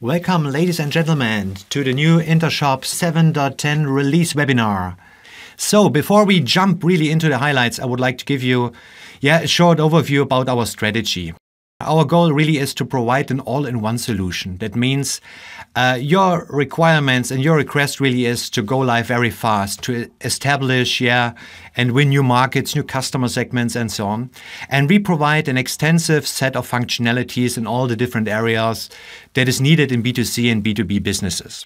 Welcome, ladies and gentlemen, to the new Intershop 7.10 release webinar. So before we jump really into the highlights, I would like to give you a short overview about our strategy. Our goal really is to provide an all-in-one solution. That means your requirements and your request really is to go live very fast, to establish and win new markets, new customer segments and so on. And we provide an extensive set of functionalities in all the different areas that is needed in B2C and B2B businesses.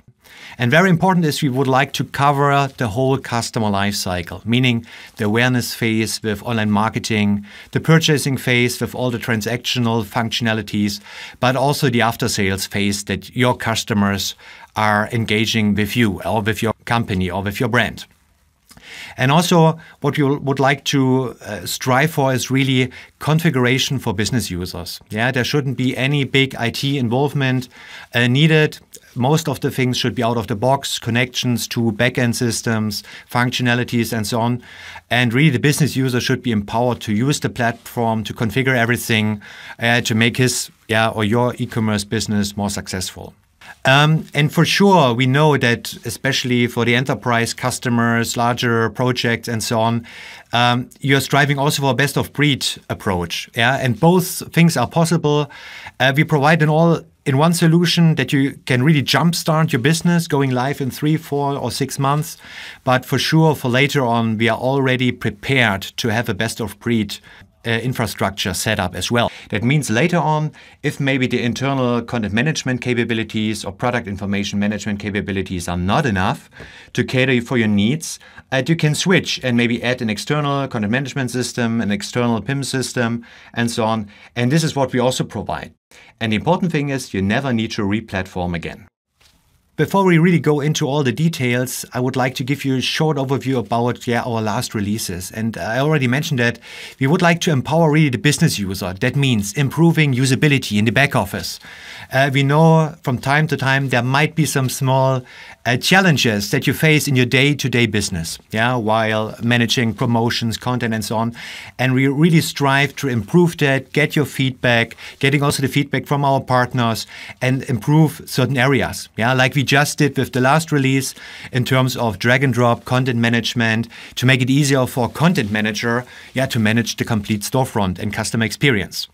And very important is we would like to cover the whole customer life cycle, meaning the awareness phase with online marketing, the purchasing phase with all the transactional functionalities, but also the after-sales phase that your customers are engaging with you or with your company or with your brand. And also what we would like to strive for is really configuration for business users. There shouldn't be any big IT involvement needed. Most of the things should be out of the box, connections to backend systems, functionalities and so on. And really the business user should be empowered to use the platform, to configure everything, to make his or your e-commerce business more successful. And for sure, we know that especially for the enterprise customers, larger projects and so on, you're striving also for a best of breed approach. And both things are possible. We provide an all-in-one solution that you can really jumpstart your business going live in 3, 4 or 6 months. But for sure, for later on, we are already prepared to have a best of breed infrastructure set up as well. That means later on, if maybe the internal content management capabilities or product information management capabilities are not enough to cater for your needs, you can switch and maybe add an external content management system, an external PIM system, and so on. And this is what we also provide. And the important thing is you never need to re-platform again. Before we really go into all the details, I would like to give you a short overview about our last releases. And I already mentioned that we would like to empower really the business user. That means improving usability in the back office. We know from time to time there might be some small challenges that you face in your day-to-day business, while managing promotions, content and so on. And we really strive to improve that, get your feedback, getting also the feedback from our partners and improve certain areas. Like we just did with the last release in terms of drag and drop content management to make it easier for a content manager to manage the complete storefront and customer experience.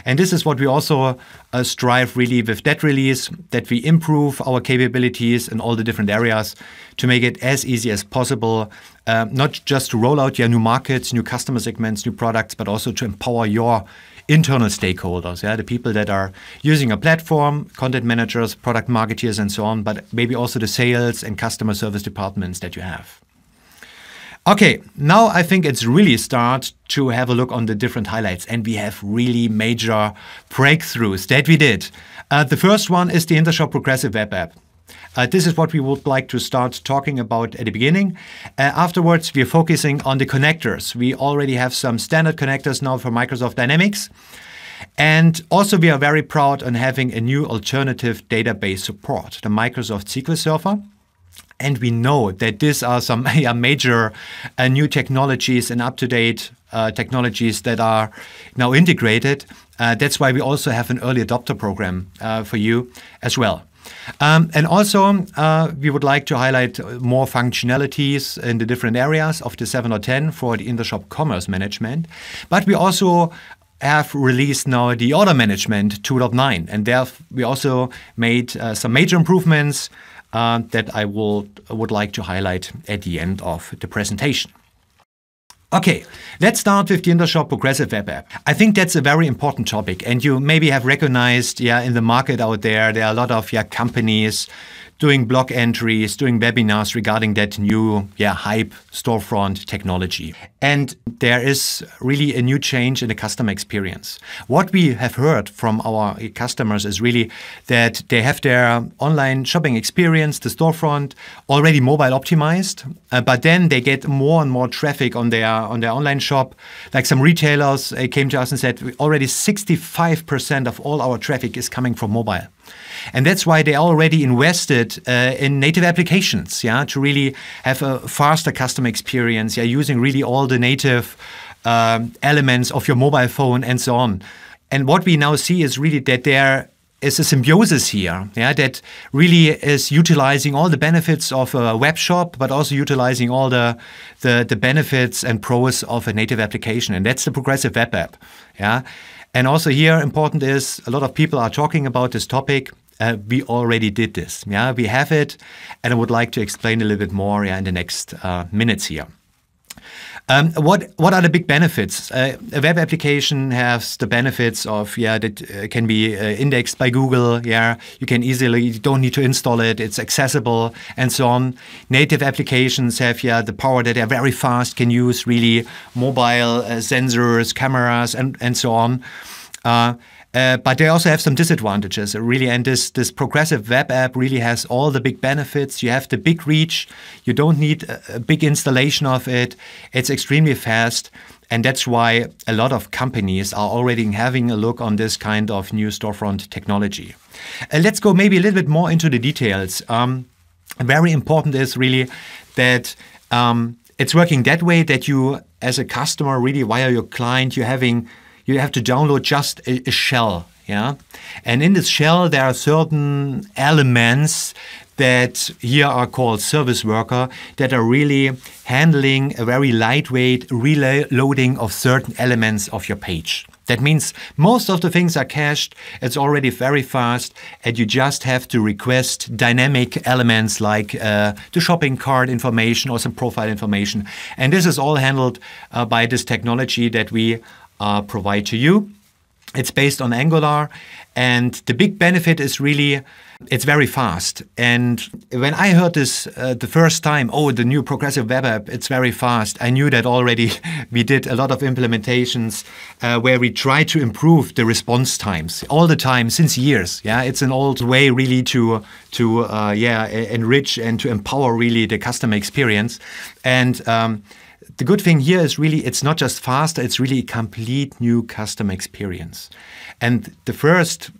And this is what we also strive really with that release, that we improve our capabilities in all the different areas to make it as easy as possible, not just to roll out new markets, new customer segments, new products, but also to empower your internal stakeholders, the people that are using a platform, content managers, product marketeers and so on, but maybe also the sales and customer service departments that you have. Okay, now I think it's really start to have a look on the different highlights, and we have really major breakthroughs that we did. The first one is the Intershop Progressive Web App. This is what we would like to start talking about at the beginning. Afterwards, we are focusing on the connectors. We already have some standard connectors now for Microsoft Dynamics. And also we are very proud on having a new alternative database support, the Microsoft SQL Server. And we know that these are some major new technologies and up-to-date technologies that are now integrated. That's why we also have an early adopter program for you as well. And also, we would like to highlight more functionalities in the different areas of the 7.10 for the Intershop Commerce Management. But we also have released now the Order Management 2.9. And there we also made some major improvements that I would like to highlight at the end of the presentation. Okay, let's start with the Intershop Progressive Web App. I think that's a very important topic, and you maybe have recognized, in the market out there are a lot of companies doing blog entries, doing webinars regarding that new hype storefront technology. And there is really a new change in the customer experience. What we have heard from our customers is really that they have their online shopping experience, the storefront, already mobile optimized, but then they get more and more traffic on their online shop. Like some retailers came to us and said already 65% of all our traffic is coming from mobile. And that's why they already invested in native applications, to really have a faster customer experience, using really all the native elements of your mobile phone and so on. And what we now see is really that they're is a symbiosis here, that really is utilizing all the benefits of a web shop, but also utilizing all the benefits and pros of a native application. And that's the progressive web app. And also here, important is a lot of people are talking about this topic. We already did this. We have it, and I would like to explain a little bit more in the next minutes here. What are the big benefits? A web application has the benefits of that can be indexed by Google. You can you don't need to install it. It's accessible and so on. Native applications have the power that they're very fast, can use really mobile sensors, cameras, and so on. But they also have some disadvantages, really. And this progressive web app really has all the big benefits. You have the big reach. You don't need a big installation of it. It's extremely fast. And that's why a lot of companies are already having a look on this kind of new storefront technology. Let's go maybe a little bit more into the details. Very important is really that it's working that way that you, as a customer, really via your client, you have to download just a shell, And in this shell, there are certain elements that here are called service worker that are really handling a very lightweight reloading of certain elements of your page. That means most of the things are cached, it's already very fast, and you just have to request dynamic elements like the shopping cart information or some profile information. And this is all handled by this technology that we provide to you. It's based on Angular, and the big benefit is really it's very fast. And when I heard this the first time, the new progressive web app, it's very fast, I knew that already. We did a lot of implementations where we try to improve the response times all the time since years. It's an old way really to enrich and to empower really the customer experience. And the good thing here is really it's not just faster, it's really a complete new customer experience. And the first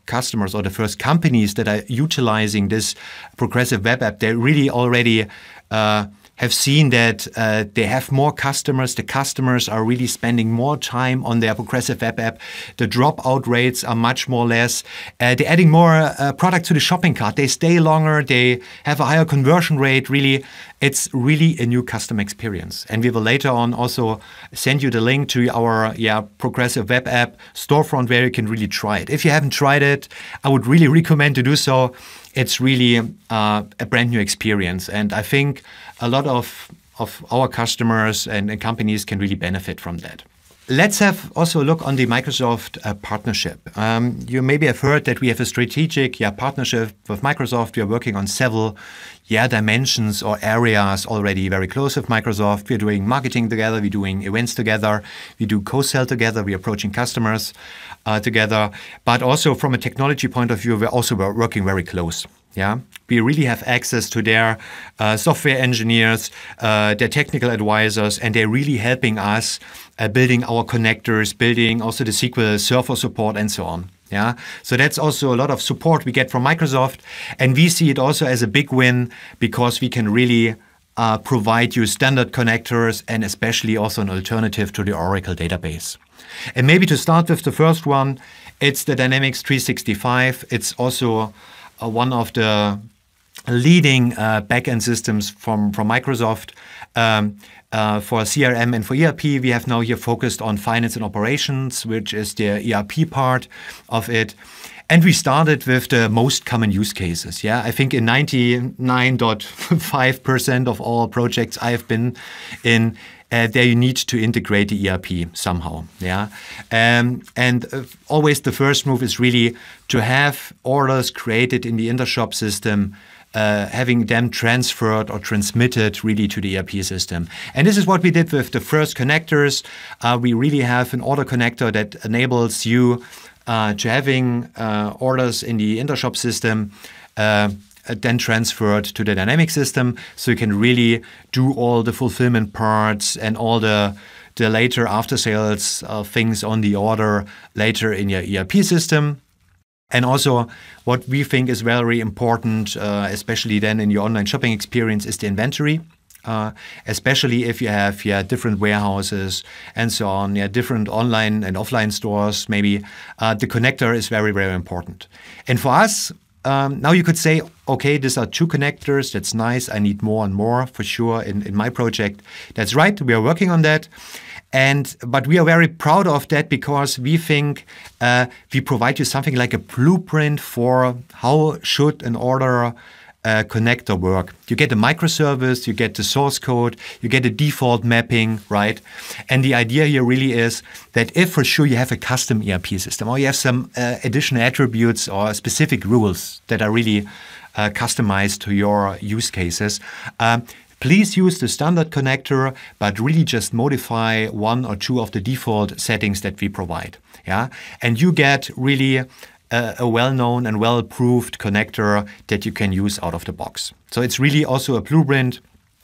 customers or the first companies that are utilizing this progressive web app, they really already have seen that they have more customers. The customers are really spending more time on their progressive web app. The dropout rates are much more less. They're adding more product to the shopping cart. They stay longer. They have a higher conversion rate. Really, it's really a new customer experience. And we will later on also send you the link to our progressive web app storefront where you can really try it. If you haven't tried it, I would really recommend to do so. It's really a brand new experience. And I think a lot of our customers and companies can really benefit from that. Let's have also a look on the Microsoft partnership. You maybe have heard that we have a strategic partnership with Microsoft. We are working on several dimensions or areas already very close with Microsoft. We're doing marketing together. We're doing events together. We do co-sell together. We're approaching customers together. But also from a technology point of view, we're also working very close. We really have access to their software engineers, their technical advisors, and they're really helping us building our connectors, building also the SQL Server support and so on. So that's also a lot of support we get from Microsoft, and we see it also as a big win because we can really provide you standard connectors and especially also an alternative to the Oracle database. And maybe to start with the first one, it's the Dynamics 365. It's also one of the leading backend systems from Microsoft for CRM and for ERP. We have now here focused on finance and operations, which is the ERP part of it. And we started with the most common use cases. I think in 99.5% of all projects I have been in, there you need to integrate the ERP somehow. And always the first move is really to have orders created in the Intershop system, having them transferred or transmitted really to the ERP system. And this is what we did with the first connectors. We really have an order connector that enables you to having orders in the Intershop system then transferred to the dynamic system, so you can really do all the fulfillment parts and all the later after sales things on the order later in your ERP system. And also what we think is very important, especially then in your online shopping experience, is the inventory. especially if you have different warehouses and so on, different online and offline stores. Maybe the connector is very, very important. And for us, now you could say, okay, these are 2 connectors. That's nice. I need more and more for sure in my project. That's right. We are working on that. But we are very proud of that because we think we provide you something like a blueprint for how should an order connector work. You get a microservice, you get the source code, you get a default mapping, right? And the idea here really is that if for sure you have a custom ERP system or you have some additional attributes or specific rules that are really customized to your use cases, please use the standard connector, but really just modify 1 or 2 of the default settings that we provide. Yeah, and you get really a well-known and well-proved connector that you can use out of the box. So it's really also a blueprint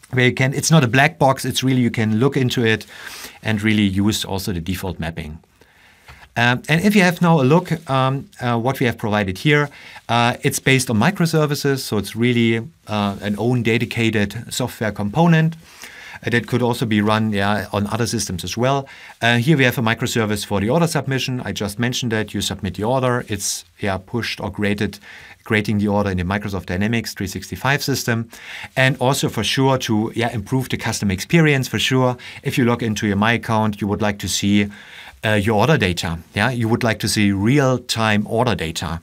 where you can. It's not a black box. It's really you can look into it and really use also the default mapping. And if you have now a look what we have provided here, it's based on microservices, so it's really an own dedicated software component that could also be run on other systems as well. Here we have a microservice for the order submission. I just mentioned that you submit the order. It's pushed or creating the order in the Microsoft Dynamics 365 system. And also for sure to improve the customer experience for sure. If you log into your My Account, you would like to see your order data. You would like to see real-time order data.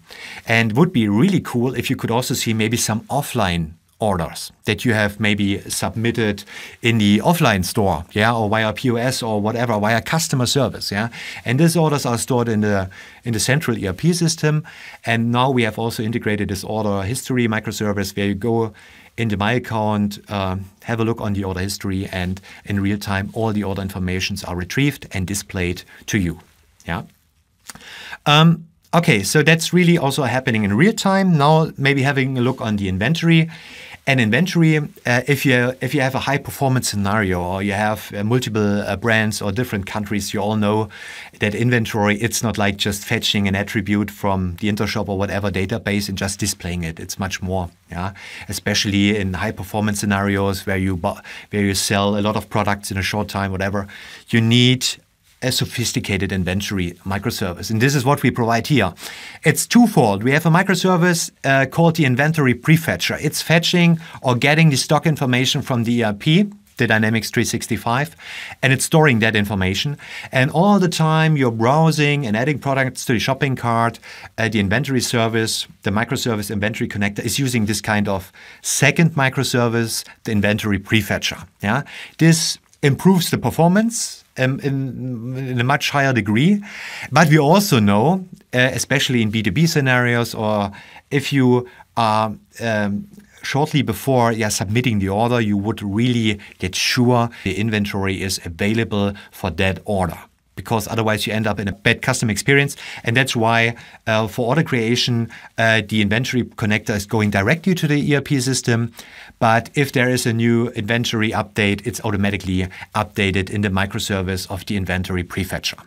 And it would be really cool if you could also see maybe some offline orders that you have maybe submitted in the offline store, or via POS or whatever, via customer service, And these orders are stored in the central ERP system. And now we have also integrated this order history microservice where you go into My Account, have a look on the order history, and in real time, all the order informations are retrieved and displayed to you. Okay, so that's really also happening in real time. Now, maybe having a look on the inventory. And inventory, if you have a high performance scenario or you have multiple brands or different countries, you all know that inventory, it's not like just fetching an attribute from the Intershop or whatever database and just displaying it. It's much more, especially in high performance scenarios where you sell a lot of products in a short time, whatever. You need a sophisticated inventory microservice. And this is what we provide here. It's twofold. We have a microservice called the inventory prefetcher. It's fetching or getting the stock information from the ERP, the Dynamics 365, and it's storing that information. And all the time you're browsing and adding products to the shopping cart, the inventory service, the microservice inventory connector is using this kind of second microservice, the inventory prefetcher. This improves the performance in a much higher degree. But we also know, especially in B2B scenarios, or if you are shortly before submitting the order, you would really get sure the inventory is available for that order. Because otherwise you end up in a bad customer experience. And that's why for order creation, the inventory connector is going directly to the ERP system. But if there is a new inventory update, it's automatically updated in the microservice of the inventory prefetcher.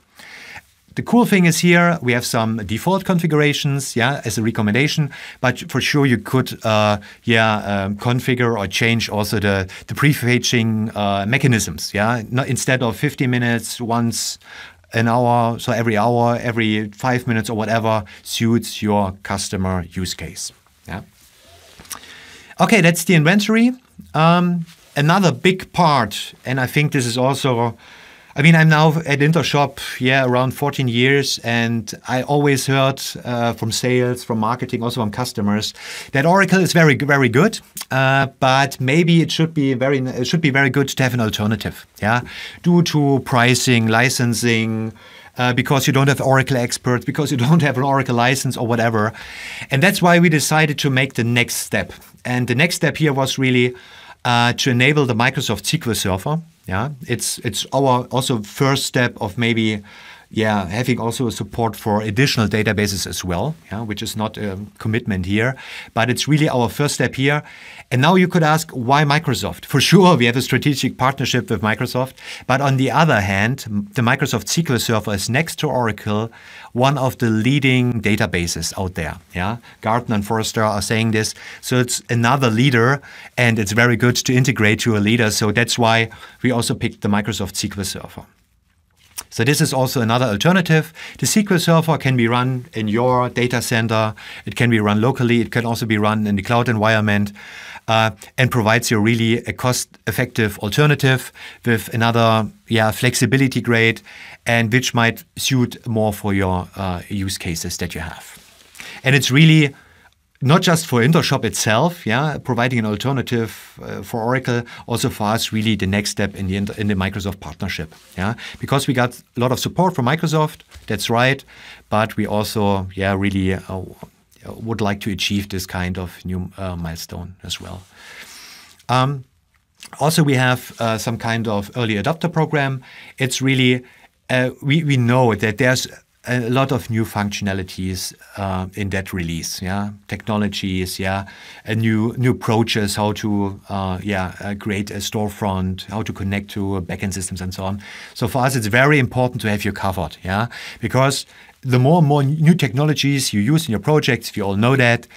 The cool thing is here, we have some default configurations, as a recommendation, but for sure you could, configure or change also the prefetching mechanisms, instead of 50 minutes once an hour, so every hour, every 5 minutes or whatever suits your customer use case, Okay, that's the inventory. Another big part, and I think this is also, I'm now at Intershop, around 14 years, and I always heard from sales, from marketing, also from customers, that Oracle is very, very good, but maybe it should be very good to have an alternative, due to pricing, licensing, because you don't have Oracle experts, because you don't have an Oracle license or whatever. And that's why we decided to make the next step. And the next step here was really to enable the Microsoft SQL Server. It's our also first step of maybe having also support for additional databases as well, which is not a commitment here, but it's really our first step here. And now you could ask, why Microsoft? For sure, we have a strategic partnership with Microsoft, but on the other hand, the Microsoft SQL Server is next to Oracle, one of the leading databases out there. Gartner and Forrester are saying this, so it's another leader, and it's very good to integrate to a leader. So that's why we also picked the Microsoft SQL Server. So this is also another alternative. The SQL Server can be run in your data center. It can be run locally. It can also be run in the cloud environment, and provides you really a cost-effective alternative with another flexibility grade, and which might suit more for your use cases that you have. And it's really not just for Intershop itself, providing an alternative for Oracle, also for us really the next step in the Microsoft partnership, because we got a lot of support from Microsoft, that's right, but we also really would like to achieve this kind of new milestone as well. Also, we have some kind of early adopter program. It's really we know that there's a lot of new functionalities in that release, technologies, new approaches, how to create a storefront, how to connect to backend systems and so on. So for us, it's very important to have you covered, because the more and more new technologies you use in your projects, we all know that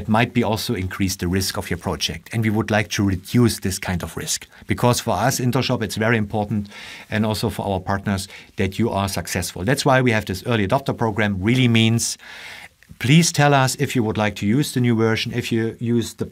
might be also increase the risk of your project. And we would like to reduce this kind of risk, because for us, Intershop, it's very important, and also for our partners, that you are successful. That's why we have this early adopter program. Really means, please tell us if you would like to use the new version, if you use the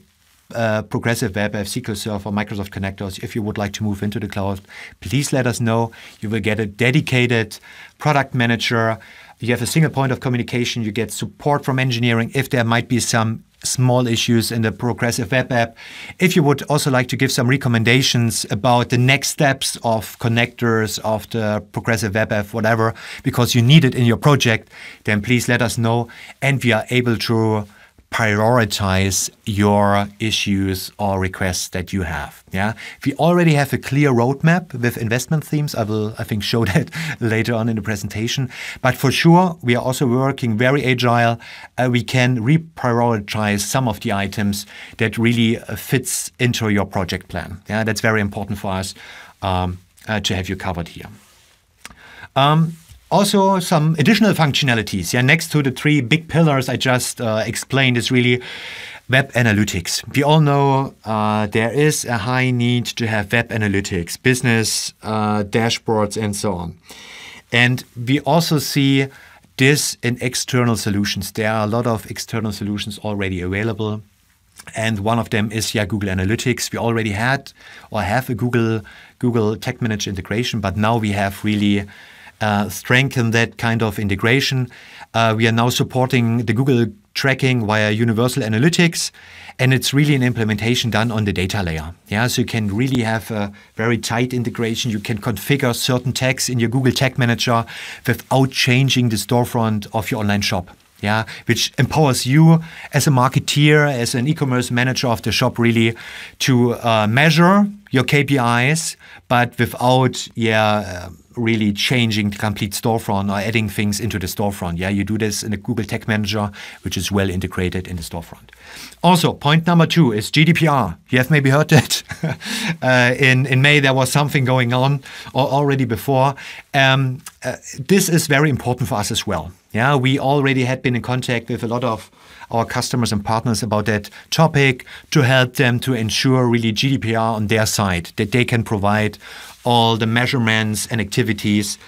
Progressive Web App, SQL Server, Microsoft connectors, if you would like to move into the cloud, please let us know. You will get a dedicated product manager. You have a single point of communication. You get support from engineering if there might be some small issues in the Progressive Web App. If you would also like to give some recommendations about the next steps of connectors of the Progressive Web App, whatever, because you need it in your project, then please let us know, and we are able to prioritize your issues or requests that you have. We already have a clear roadmap with investment themes. I will, I think, show that later on in the presentation. But for sure, we are also working very agile. We can reprioritize some of the items that really fits into your project plan. That's very important for us to have you covered here. Also, some additional functionalities. Next to the three big pillars I just explained is really web analytics. We all know there is a high need to have web analytics, business dashboards, and so on. And we also see this in external solutions. There are a lot of external solutions already available. And one of them is Google Analytics. We already had or have a Google Tag Manager integration, but now we have really strengthen that kind of integration. We are now supporting the Google tracking via Universal Analytics, and it's really an implementation done on the data layer. So you can really have a very tight integration. You can configure certain tags in your Google Tag Manager without changing the storefront of your online shop. Which empowers you as a marketeer, as an e-commerce manager of the shop, really to measure your KPIs, but without really changing the complete storefront or adding things into the storefront. You do this in a Google Tag Manager, which is well integrated in the storefront. Also, point number 2 is GDPR. You have maybe heard that. In May, there was something going on already before. This is very important for us as well. We already had been in contact with a lot of our customers and partners about that topic to help them to ensure really GDPR on their side, that they can provide all the measurements and activities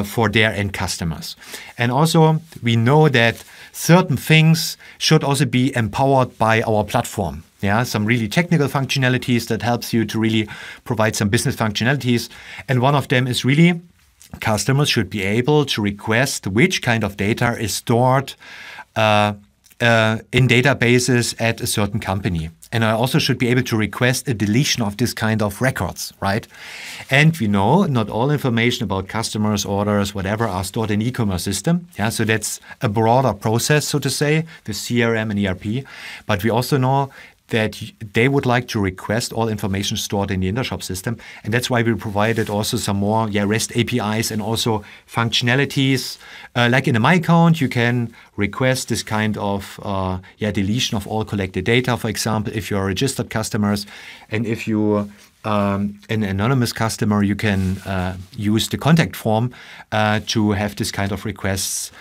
for their end customers. And also, we know that certain things should also be empowered by our platform. Some really technical functionalities that helps you to really provide some business functionalities. And one of them is really customers should be able to request which kind of data is stored in databases at a certain company. And I also should be able to request a deletion of this kind of records, right? And we know not all information about customers, orders, whatever, are stored in e-commerce system. So that's a broader process, so to say, the CRM and ERP. But we also know that they would like to request all information stored in the Intershop system. And that's why we provided also some more REST APIs and also functionalities. Like in a My Account, you can request this kind of deletion of all collected data, for example, if you're registered customers. And if you an anonymous customer, you can use the contact form to have this kind of requests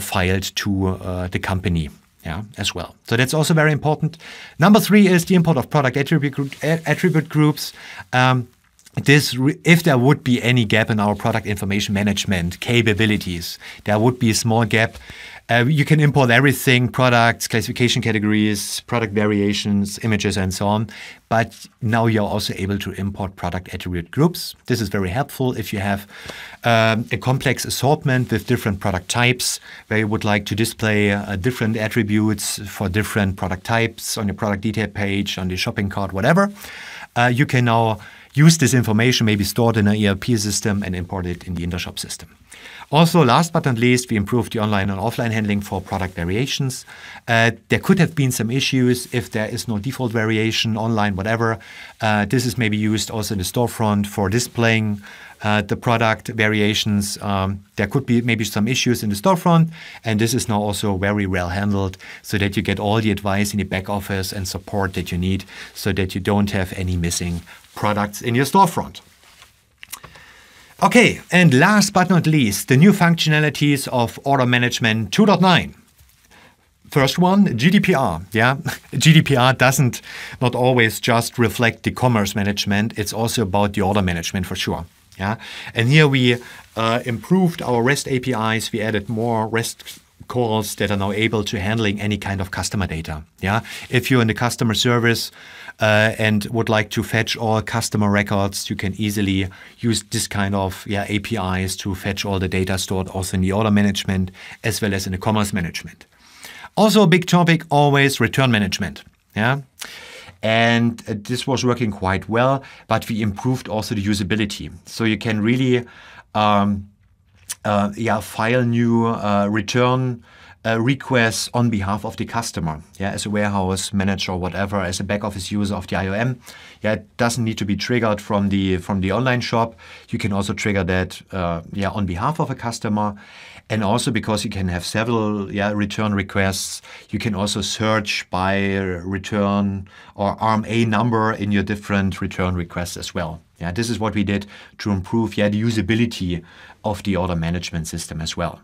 filed to the company. As well. So that's also very important. Number 3 is the import of product attribute groups. If there would be any gap in our product information management capabilities, there would be a small gap. You can import everything, products, classification categories, product variations, images, and so on. But now you're also able to import product attribute groups. This is very helpful if you have a complex assortment with different product types, where you would like to display different attributes for different product types on your product detail page, on the shopping cart, whatever. You can now use this information, maybe stored in an ERP system, and import it in the Intershop system. Also, last but not least, we improved the online and offline handling for product variations. There could have been some issues if there is no default variation online, whatever. This is maybe used also in the storefront for displaying the product variations. There could be maybe some issues in the storefront, and this is now also very well handled so that you get all the advice in the back office and support that you need so that you don't have any missing products in your storefront. Okay, and last but not least, the new functionalities of Order Management 2.9. First one, GDPR. GDPR doesn't not always just reflect the commerce management. It's also about the order management for sure. And here we improved our REST APIs. We added more REST calls that are now able to handling any kind of customer data. If you're in the customer service and would like to fetch all customer records, you can easily use this kind of APIs to fetch all the data stored also in the order management as well as in the commerce management. Also a big topic, always return management. And this was working quite well, but we improved also the usability. So you can really file new return requests on behalf of the customer, as a warehouse manager or whatever, as a back office user of the IOM. It doesn't need to be triggered from the online shop. You can also trigger that on behalf of a customer. And also because you can have several return requests, you can also search by return or RMA number in your different return requests as well. This is what we did to improve the usability of the order management system as well.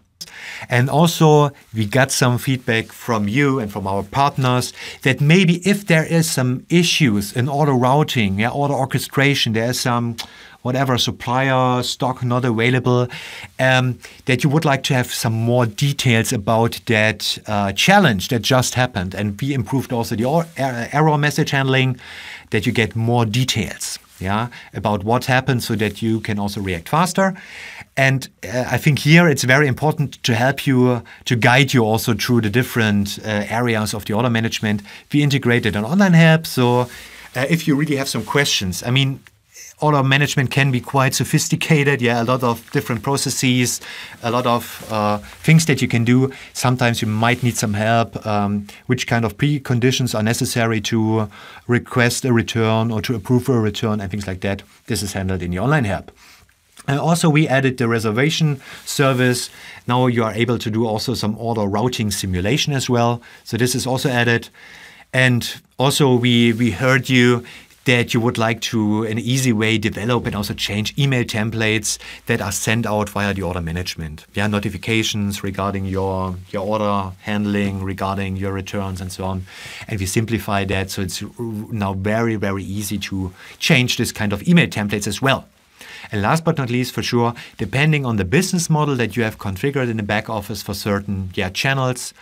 And also we got some feedback from you and from our partners that maybe if there is some issues in order routing, order orchestration, there is some whatever supplier stock not available, that you would like to have some more details about that challenge that just happened. And we improved also the error message handling, that you get more details about what happened so that you can also react faster. And I think here it's very important to help you, to guide you also through the different areas of the order management. We integrated an online help. So if you really have some questions, I mean, order management can be quite sophisticated. A lot of different processes, a lot of things that you can do. Sometimes you might need some help. Which kind of preconditions are necessary to request a return or to approve a return and things like that. This is handled in the online help. And also we added the reservation service. Now you are able to do also some order routing simulation as well. So this is also added. And also we heard you that you would like to, in an easy way, develop and also change email templates that are sent out via the order management. Notifications regarding your order handling, regarding your returns and so on. And we simplify that so it's now very, very easy to change this kind of email templates as well. And last but not least, for sure, depending on the business model that you have configured in the back office for certain channels,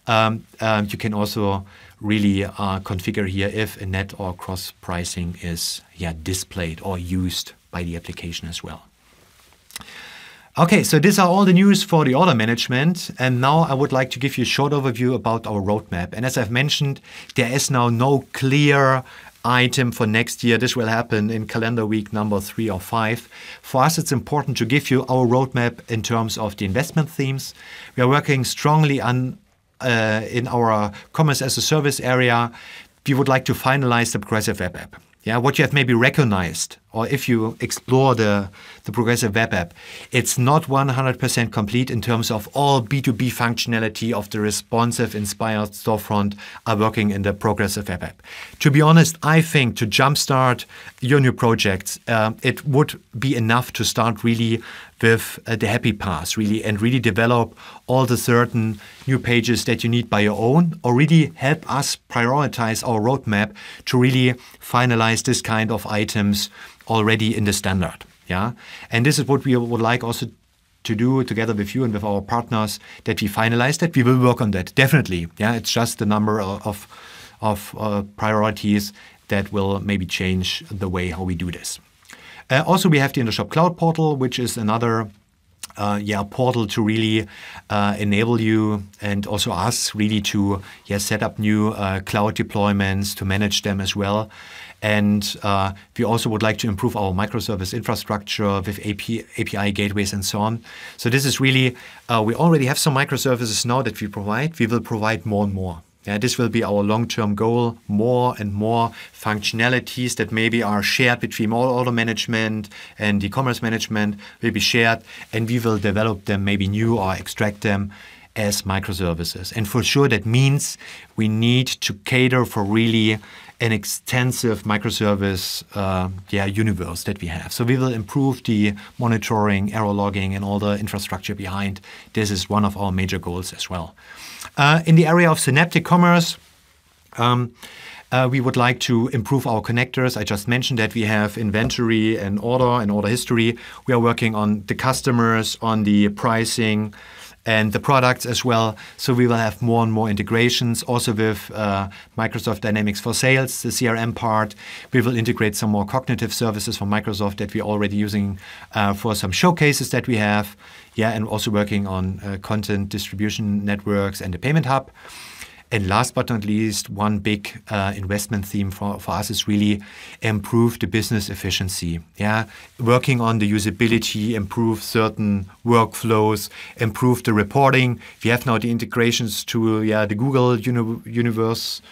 you can also really configure here if a net or cross pricing is displayed or used by the application as well. Okay, so these are all the news for the order management. And now I would like to give you a short overview about our roadmap. And as I've mentioned, there is now no clear item for next year. This will happen in calendar week number 3 or 5. For us, it's important to give you our roadmap in terms of the investment themes. We are working strongly on in our commerce as a service area we would like to finalize the progressive web app. Yeah, what you have maybe recognized, or if you explore the progressive web app, it's not 100% complete in terms of all B2B functionality of the responsive inspired storefront are working in the progressive web app. To be honest, I think to jumpstart your new projects, it would be enough to start really with the happy path, and really develop all the certain new pages that you need by your own, or really help us prioritize our roadmap to really finalize this kind of items already in the standard. Yeah, and this is what we would like also to do together with you and with our partners, that we finalize that. We will work on that, definitely. Yeah, it's just the number of priorities that will maybe change the way how we do this. Also, we have the Intershop Cloud Portal, which is another portal to really enable you and also us really to set up new cloud deployments, to manage them as well. And we also would like to improve our microservice infrastructure with API gateways and so on. So this is really, we already have some microservices now that we provide. We will provide more and more. Yeah, this will be our long-term goal, more and more functionalities that maybe are shared between all order management and e-commerce management will be shared, and we will develop them maybe new or extract them as microservices. And for sure that means we need to cater for really an extensive microservice universe that we have. So we will improve the monitoring, error logging, and all the infrastructure behind. This is one of our major goals as well. In the area of synaptic commerce, we would like to improve our connectors. I just mentioned that we have inventory and order history. We are working on the customers, on the pricing, and the products as well. So we will have more and more integrations also with Microsoft Dynamics for Sales, the CRM part. We will integrate some more cognitive services from Microsoft that we're already using for some showcases that we have. Yeah, and also working on content distribution networks and the payment hub. And last but not least, one big investment theme for us is really improve the business efficiency. Yeah, working on the usability, improve certain workflows, improve the reporting. We have now the integrations to the Google universe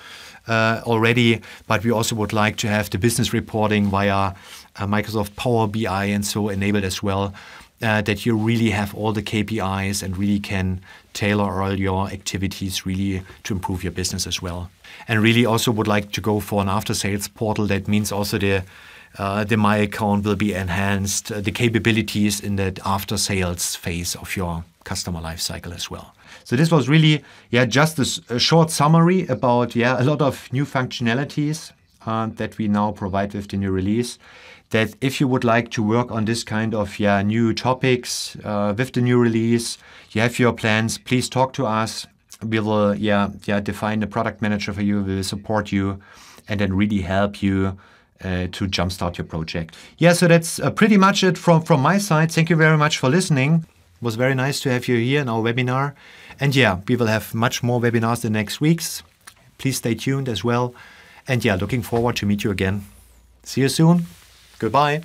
already, but we also would like to have the business reporting via Microsoft Power BI and so enabled as well. That you really have all the KPIs and really can tailor all your activities really to improve your business as well. And really also would like to go for an after-sales portal. That means also the My Account will be enhanced, the capabilities in that after-sales phase of your customer lifecycle as well. So this was really just a short summary about a lot of new functionalities that we now provide with the new release. That if you would like to work on this kind of new topics with the new release, you have your plans, please talk to us. We will define the product manager for you. We will support you and then really help you to jumpstart your project. Yeah, so that's pretty much it from my side. Thank you very much for listening. It was very nice to have you here in our webinar. And we will have much more webinars the next weeks. Please stay tuned as well. And looking forward to meet you again. See you soon. Goodbye.